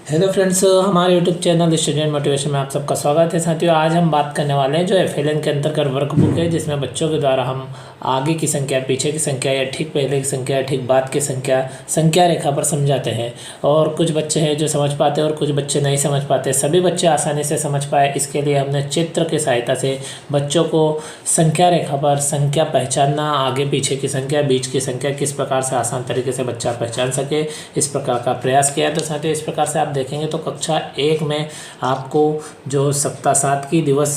Hello friends, हमारे YouTube channel student motivation में आप सबका स्वागत है। साथियों, आज हम बात करने वाले हैं जो एफएलएन के अंतर्गत वर्कबुक है, जिसमें बच्चों के द्वारा हम आगे की संख्या, पीछे की संख्या या ठीक पहले की संख्या, ठीक बाद की संख्या रेखा पर समझाते हैं। और कुछ बच्चे हैं जो समझ पाते हैं और कुछ बच्चे नहीं समझ पाते। सभी बच्चे आसानी से समझ पाए, इसके लिए हमने चित्र की सहायता से बच्चों को संख्या रेखा पर संख्या पहचानना, आगे पीछे की संख्या, बीच की संख्या किस प्रकार से आसान तरीके से बच्चा पहचान सके, इस प्रकार का प्रयास किया। तो साथियों, इस प्रकार से आप देखेंगे तो कक्षा 1 में आपको जो सप्ताह 7 की, दिवस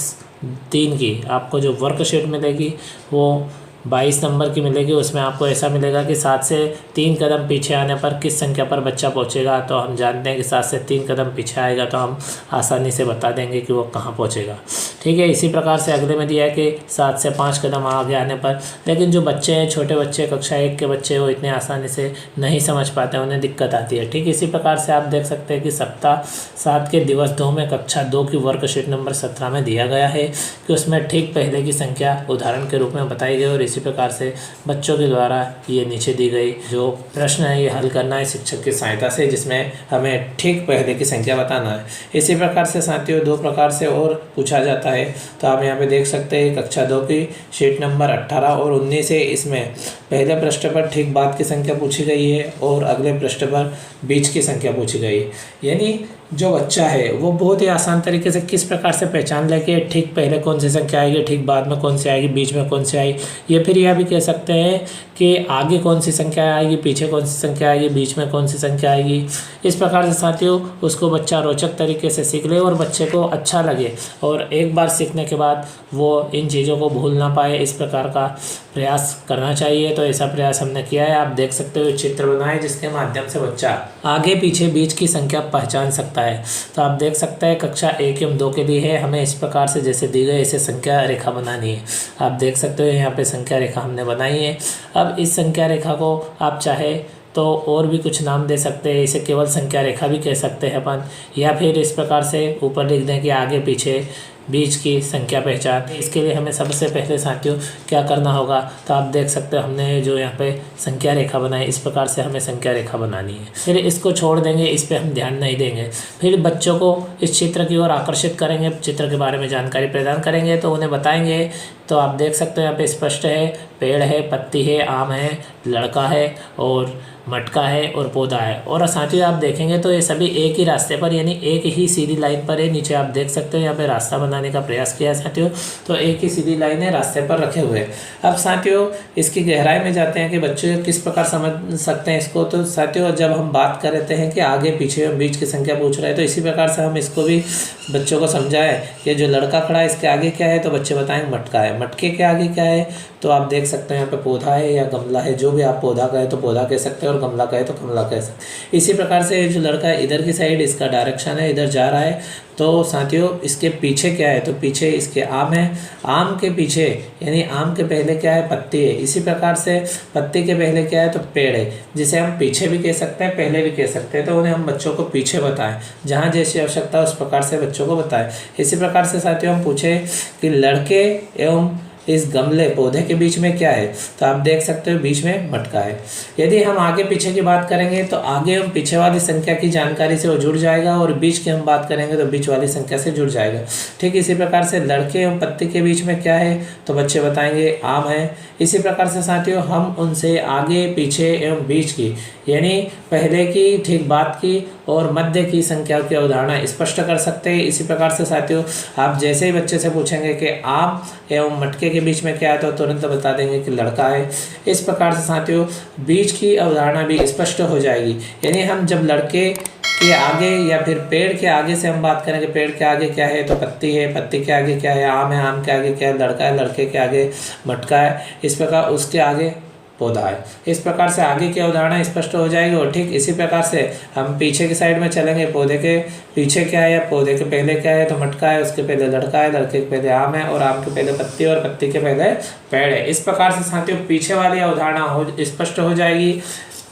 3 की आपको जो वर्कशीट मिलेगी वो 22 नंबर की मिलेगी। उसमें आपको ऐसा मिलेगा कि 7 से 3 कदम पीछे आने पर किस संख्या पर बच्चा पहुंचेगा। तो हम जानते हैं कि 7 से 3 कदम पीछे आएगा तो हम आसानी से बता देंगे कि वो कहाँ पहुंचेगा। ठीक है, इसी प्रकार से अगले में दिया है कि 7 से 5 कदम आगे आने पर, लेकिन जो बच्चे हैं, छोटे बच्चे, कक्षा 1 के बच्चे, वो इतने आसानी से नहीं समझ पाते, उन्हें दिक्कत आती है। ठीक इसी प्रकार से आप देख सकते हैं कि सप्ताह 7 के दिवस 2 में कक्षा 2 की वर्कशीट नंबर 17 में दिया गया है कि उसमें ठीक पहले की संख्या उदाहरण के रूप में बताई गई। और इसी प्रकार से बच्चों के द्वारा ये नीचे दी गई जो प्रश्न है ये हल करना है शिक्षक की सहायता से, जिसमें हमें ठीक पहले की संख्या बताना है। इसी प्रकार से साथियों 2 प्रकार से और पूछा जाता है। तो आप यहाँ पे देख सकते हैं कक्षा 2 की शीट नंबर 18 और 19 है। इसमें पहले पृष्ठ पर ठीक बाद की संख्या पूछी गई है और अगले पृष्ठ पर बीच की संख्या पूछी गई है। यानी जो बच्चा है वो बहुत ही आसान तरीके से किस प्रकार से पहचान ले कि ठीक पहले कौन सी संख्या आएगी, ठीक बाद में कौन सी आएगी, बीच में कौन सी आएगी। ये फिर यह भी कह सकते हैं कि आगे कौन सी संख्या आएगी, पीछे कौन सी संख्या आएगी, बीच में कौन सी संख्या आएगी। इस प्रकार से साथियों उसको बच्चा रोचक तरीके से सीख ले और बच्चे को अच्छा लगे और एक बार सीखने के बाद वो इन चीज़ों को भूल ना पाए, इस प्रकार का प्रयास करना चाहिए। तो ऐसा प्रयास हमने किया है। आप देख सकते हो चित्र बनाए जिसके माध्यम से बच्चा आगे पीछे बीच की संख्या पहचान सकता है। तो आप देख सकते हैं कक्षा 1 एवं 2 के लिए है, हमें इस प्रकार से जैसे दी गई ऐसे संख्या रेखा बनानी है। आप देख सकते हो यहाँ पे संख्या रेखा हमने बनाई है। अब इस संख्या रेखा को आप चाहे तो और भी कुछ नाम दे सकते हैं, इसे केवल संख्या रेखा भी कह सकते हैं अपन, या फिर इस प्रकार से ऊपर लिख दें कि आगे पीछे बीच की संख्या पहचान। इसके लिए हमें सबसे पहले साथियों क्या करना होगा, तो आप देख सकते हो हमने जो यहाँ पे संख्या रेखा बनाई, इस प्रकार से हमें संख्या रेखा बनानी है। फिर इसको छोड़ देंगे, इस पर हम ध्यान नहीं देंगे। फिर बच्चों को इस चित्र की ओर आकर्षित करेंगे, चित्र के बारे में जानकारी प्रदान करेंगे तो उन्हें बताएंगे। तो आप देख सकते हो यहाँ पे स्पष्ट है, पेड़ है, पत्ती है, आम है, लड़का है और मटका है और पौधा है। और साथियों आप देखेंगे तो ये सभी एक ही रास्ते पर, यानी एक ही सीधी लाइन पर है। नीचे आप देख सकते हो यहाँ पे रास्ता बनाने का प्रयास किया है साथियों, तो एक ही सीधी लाइन है, रास्ते पर रखे हुए। अब साथियों इसकी गहराई में जाते हैं कि बच्चे किस प्रकार समझ सकते हैं इसको। तो साथियों जब हम बात कर रहे हैं कि आगे पीछे बीच की संख्या पूछ रहे हैं, तो इसी प्रकार से हम इसको भी बच्चों को समझाएं कि जो लड़का खड़ा है इसके आगे क्या है, तो बच्चे बताएंगे मटका है। मटके के आगे क्या है, तो आप देख सकते हैं यहाँ पे पौधा है या गमला है, जो भी आप पौधा कहे तो पौधा कह सकते हैं और गमला कहे तो गमला कह सकते हैं। इसी प्रकार से जो लड़का है इधर की साइड, इसका डायरेक्शन है, इधर जा रहा है। तो साथियों इसके पीछे क्या है, तो पीछे इसके आम है। आम के पीछे यानी आम के पहले क्या है, पत्ती है। इसी प्रकार से पत्ती के पहले क्या है, तो पेड़ है, जिसे हम पीछे भी कह सकते हैं, पहले भी कह सकते हैं। तो उन्हें हम बच्चों को पीछे बताएं, जहाँ जैसी आवश्यकता है उस प्रकार से बच्चों को बताएं। इसी प्रकार से साथियों हम पूछे कि लड़के एवं इस गमले पौधे के बीच में क्या है, तो आप देख सकते हो बीच में मटका है। यदि हम आगे पीछे की बात करेंगे तो आगे हम पीछे वाली संख्या की जानकारी से वो जुड़ जाएगा और बीच की हम बात करेंगे तो बीच वाली संख्या से जुड़ जाएगा। ठीक इसी प्रकार से लड़के एवं पत्ती के बीच में क्या है, तो बच्चे बताएंगे आम है। इसी प्रकार से साथियों हम उनसे आगे पीछे एवं बीच की यानी पहले की, ठीक बाद की और मध्य की संख्याओं की अवधारणा स्पष्ट कर सकते हैं। इसी प्रकार से साथियों आप जैसे ही बच्चे से पूछेंगे कि आम एवं मटके के बीच में क्या है, तो तुरंत बता देंगे कि लड़का है। इस प्रकार से साथियों बीच की अवधारणा भी स्पष्ट हो जाएगी। यानी हम जब लड़के के आगे या फिर पेड़ के आगे से हम बात करेंगे, पेड़ के आगे क्या है, तो पत्ती है, पत्ती के आगे क्या है, आम है, आम के आगे क्या है, लड़का है, लड़के के आगे मटका है, इस प्रकार उसके आगे पौधा है। इस प्रकार से आगे की अवधारणा स्पष्ट हो जाएगी। और ठीक इसी प्रकार से हम पीछे की साइड में चलेंगे, पौधे के पीछे क्या है या पौधे के पहले क्या है, तो मटका है, उसके पहले लड़का है, लड़के के पहले आम है और आम के पहले पत्ती और पत्ती के पहले पेड़ है। इस प्रकार से साथियों पीछे वाली अवधारणा स्पष्ट हो जाएगी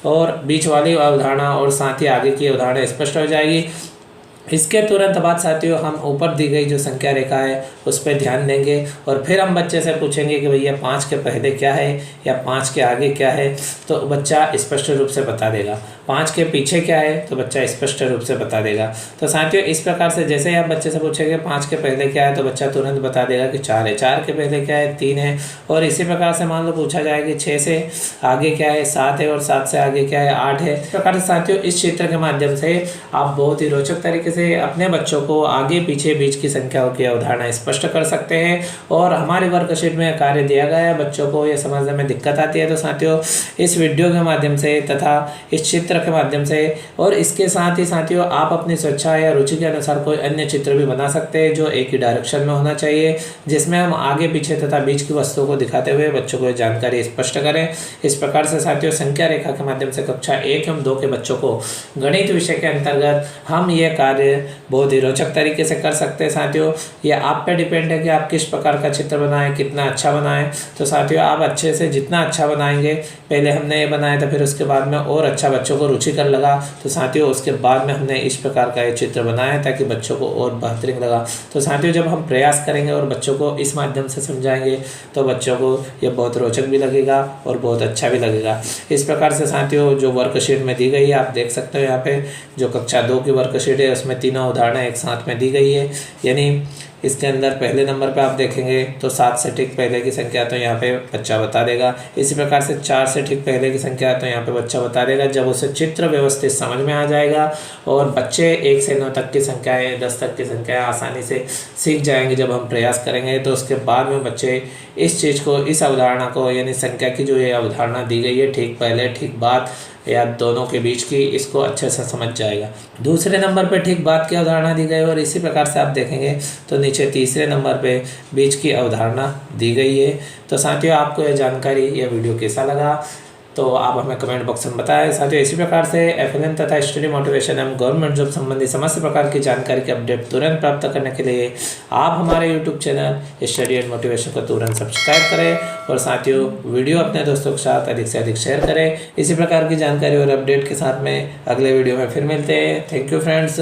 और बीच वाली अवधारणा और साथ ही आगे की अवधारणा स्पष्ट हो जाएगी। इसके तुरंत बाद साथियों हम ऊपर दी गई जो संख्या रेखा है उस पर ध्यान देंगे और फिर हम बच्चे से पूछेंगे कि भैया 5 के पहले क्या है या 5 के आगे क्या है, तो बच्चा स्पष्ट रूप से बता देगा। 5 के पीछे क्या है तो बच्चा स्पष्ट रूप से बता देगा। तो साथियों इस प्रकार से जैसे ही आप बच्चे से पूछेंगे 5 के पहले क्या है तो बच्चा तुरंत बता देगा कि 4 है, 4 के पहले क्या है 3 है। और इसी प्रकार से मान लो पूछा जाए कि 6 से आगे क्या है 7 है और 7 से आगे क्या है 8 है। इस प्रकार से साथियों इस चित्र के माध्यम से आप बहुत ही रोचक तरीके से अपने बच्चों को आगे पीछे बीच की संख्याओं की अवधारणा स्पष्ट कर सकते हैं। और हमारे वर्कशीट में कार्य दिया गया है, बच्चों को ये समझने में दिक्कत आती है तो साथियों इस वीडियो के माध्यम से तथा इस चित्र के माध्यम से और इसके साथ ही साथियों आप अपनी स्वेच्छा या रुचि के अनुसार कोई अन्य चित्र भी बना सकते हैं जो एक ही डायरेक्शन में होना चाहिए, जिसमें हम आगे पीछे तथा बीच की वस्तुओं को दिखाते हुए बच्चों को जानकारी स्पष्ट करें। इस प्रकार से साथियों संख्या रेखा के माध्यम से कक्षा 1 एवं 2 के बच्चों को गणित विषय के अंतर्गत हम ये कार्य बहुत ही रोचक तरीके से कर सकते हैं। साथियों ये आप पे डिपेंड है कि आप किस प्रकार का चित्र बनाएं, कितना अच्छा बनाएं। तो साथियों आप अच्छे से जितना अच्छा बनाएंगे, पहले हमने ये बनाया था फिर उसके बाद में और अच्छा बच्चों को रुचिकर लगा, तो साथियों उसके बाद में हमने इस प्रकार का ये चित्र बनाया ताकि बच्चों को और बेहतरीन लगा। तो साथियों जब हम प्रयास करेंगे और बच्चों को इस माध्यम से समझाएंगे तो बच्चों को ये बहुत रोचक भी लगेगा और बहुत अच्छा भी लगेगा। इस प्रकार से साथियों जो वर्कशीट में दी गई है आप देख सकते हो, यहाँ पे जो कक्षा 2 की वर्कशीट है उसमें तीनों उदाहरणें एक साथ में दी गई है। यानी इसके अंदर पहले नंबर पे आप देखेंगे तो 7 से ठीक पहले की संख्या तो यहाँ पे बच्चा बता देगा। इसी प्रकार से 4 से ठीक पहले की संख्या तो यहाँ पे बच्चा बता देगा। जब उसे चित्र व्यवस्थित समझ में आ जाएगा और बच्चे 1 से 9 तक की संख्याएँ 10 तक की संख्याएँ आसानी से सीख जाएंगे जब हम प्रयास करेंगे, तो उसके बाद में बच्चे इस चीज़ को, इस अवधारणा को, यानी संख्या की जो ये अवधारणा दी गई है ठीक पहले ठीक बाद या दोनों के बीच की, इसको अच्छे से समझ जाएगा। दूसरे नंबर पे ठीक बाद की अवधारणा दी गई और इसी प्रकार से आप देखेंगे तो नीचे तीसरे नंबर पे बीच की अवधारणा दी गई है। तो साथियों आपको यह जानकारी, यह वीडियो कैसा लगा तो आप हमें कमेंट बॉक्स में बताएं। साथियों इसी प्रकार से FLN तथा स्टडी मोटिवेशन एवं गवर्नमेंट जॉब संबंधी समस्त प्रकार की जानकारी के अपडेट तुरंत प्राप्त करने के लिए आप हमारे YouTube channel study and motivation को तुरंत सब्सक्राइब करें और साथियों वीडियो अपने दोस्तों के साथ अधिक से अधिक शेयर करें। इसी प्रकार की जानकारी और अपडेट के साथ में अगले वीडियो में फिर मिलते हैं। Thank you friends.